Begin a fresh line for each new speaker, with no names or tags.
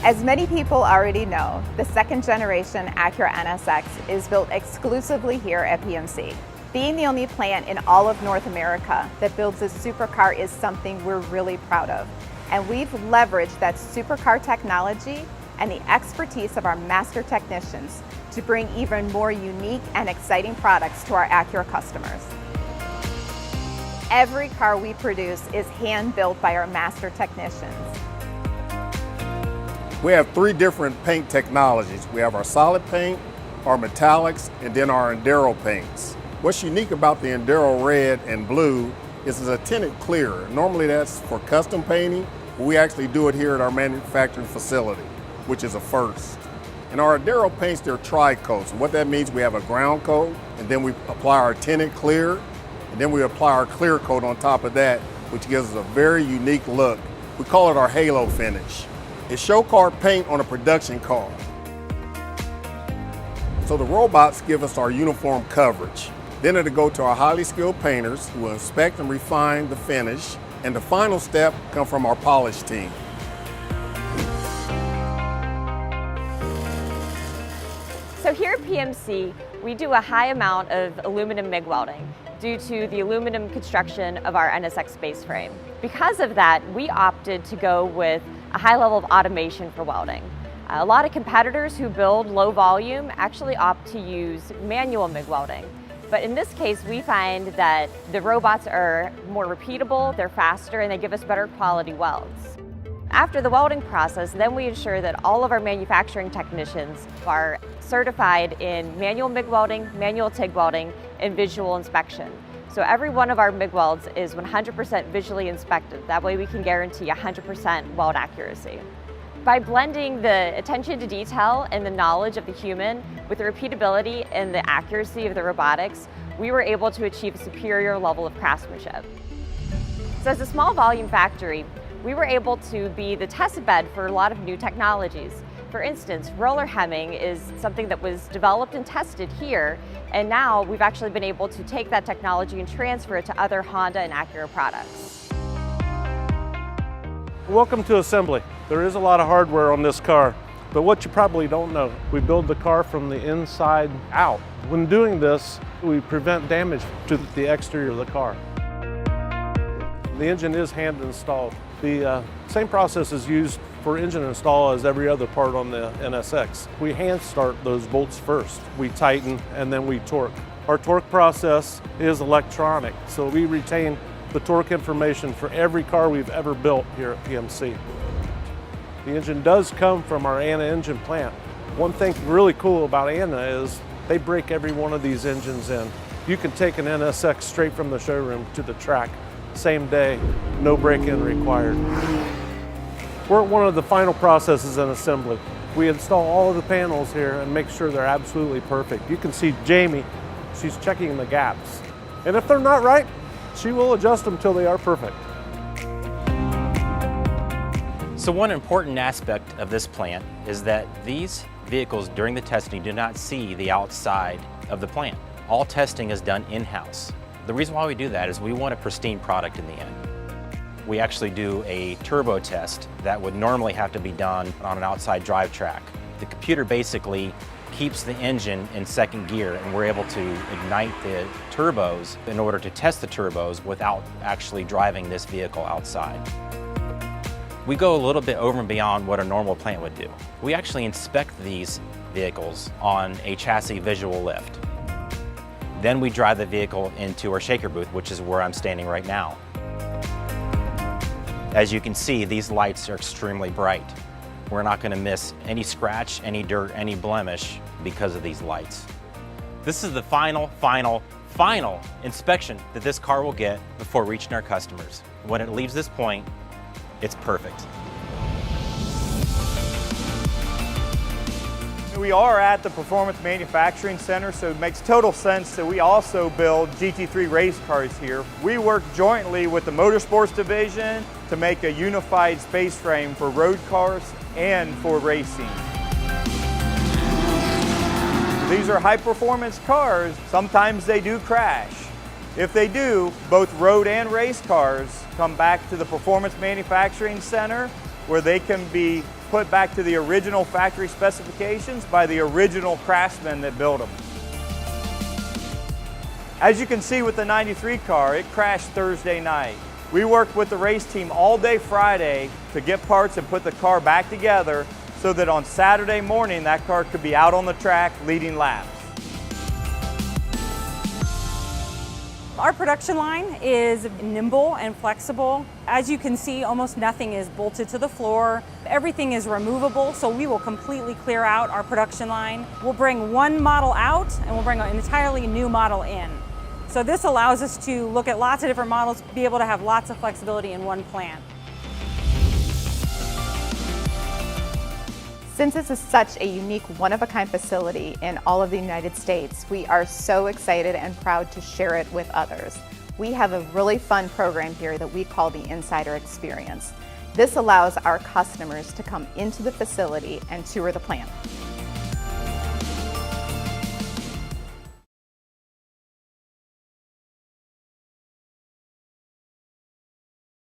As many people already know, the second generation Acura NSX is built exclusively here at PMC. Being the only plant in all of North America that builds a supercar is something we're really proud of. And we've leveraged that supercar technology and the expertise of our master technicians to bring even more unique and exciting products to our Acura customers. Every car we produce is hand-built by our master technicians.
We have 3 different paint technologies. We have our solid paint, our metallics, and then our Enduro paints. What's unique about the Enduro red and blue is it's a tinted clear. Normally that's for custom painting, but we actually do it here at our manufacturing facility, which is a first. And our Enduro paints, they're tri-coats. And what that means, we have a ground coat, and then we apply our tinted clear, and then we apply our clear coat on top of that, which gives us a very unique look. We call it our halo finish. It's show car paint on a production car. So the robots give us our uniform coverage. Then it'll go to our highly skilled painters who will inspect and refine the finish. And the final step comes from our polish team.
So here at PMC, we do a high amount of aluminum MIG welding due to the aluminum construction of our NSX base frame. Because of that, we opted to go with a high level of automation for welding. A lot of competitors who build low volume actually opt to use manual MIG welding. But in this case, we find that the robots are more repeatable, they're faster, and they give us better quality welds. After the welding process, then we ensure that all of our manufacturing technicians are certified in manual MIG welding, manual TIG welding, and visual inspection. So every one of our MIG welds is 100% visually inspected. That way we can guarantee 100% weld accuracy. By blending the attention to detail and the knowledge of the human with the repeatability and the accuracy of the robotics, we were able to achieve a superior level of craftsmanship. So as a small volume factory, we were able to be the test bed for a lot of new technologies. For instance, roller hemming is something that was developed and tested here, and now we've actually been able to take that technology and transfer it to other Honda and Acura products.
Welcome to assembly. There is a lot of hardware on this car, but what you probably don't know, we build the car from the inside out. When doing this, we prevent damage to the exterior of the car. The engine is hand installed. The same process is used for engine install as every other part on the NSX. We hand start those bolts first. We tighten and then we torque. Our torque process is electronic, so we retain the torque information for every car we've ever built here at PMC. The engine does come from our Anna engine plant. One thing really cool about Anna is they break every one of these engines in. You can take an NSX straight from the showroom to the track, same day, no break-in required. We're at one of the final processes in assembly. We install all of the panels here and make sure they're absolutely perfect. You can see Jamie, she's checking the gaps. And if they're not right, she will adjust them till they are perfect.
So one important aspect of this plant is that these vehicles during the testing do not see the outside of the plant. All testing is done in-house. The reason why we do that is we want a pristine product in the end. We actually do a turbo test that would normally have to be done on an outside drive track. The computer basically keeps the engine in second gear, and we're able to ignite the turbos in order to test the turbos without actually driving this vehicle outside. We go a little bit over and beyond what a normal plant would do. We actually inspect these vehicles on a chassis visual lift. Then we drive the vehicle into our shaker booth, which is where I'm standing right now. As you can see, these lights are extremely bright. We're not going to miss any scratch, any dirt, any blemish because of these lights. This is the final inspection that this car will get before reaching our customers. When it leaves this point, it's perfect.
We are at the Performance Manufacturing Center, so it makes total sense that we also build GT3 race cars here. We work jointly with the Motorsports Division to make a unified space frame for road cars and for racing. These are high-performance cars. Sometimes they do crash. If they do, both road and race cars come back to the Performance Manufacturing Center where they can be put back to the original factory specifications by the original craftsmen that built them. As you can see with the 93 car, it crashed Thursday night. We worked with the race team all day Friday to get parts and put the car back together so that on Saturday morning that car could be out on the track leading laps.
Our production line is nimble and flexible. As you can see, almost nothing is bolted to the floor. Everything is removable, so we will completely clear out our production line. We'll bring one model out and we'll bring an entirely new model in. So this allows us to look at lots of different models, be able to have lots of flexibility in one plant.
Since this is such a unique, one-of-a-kind facility in all of the United States, we are so excited and proud to share it with others. We have a really fun program here that we call the Insider Experience. This allows our customers to come into the facility and tour the plant.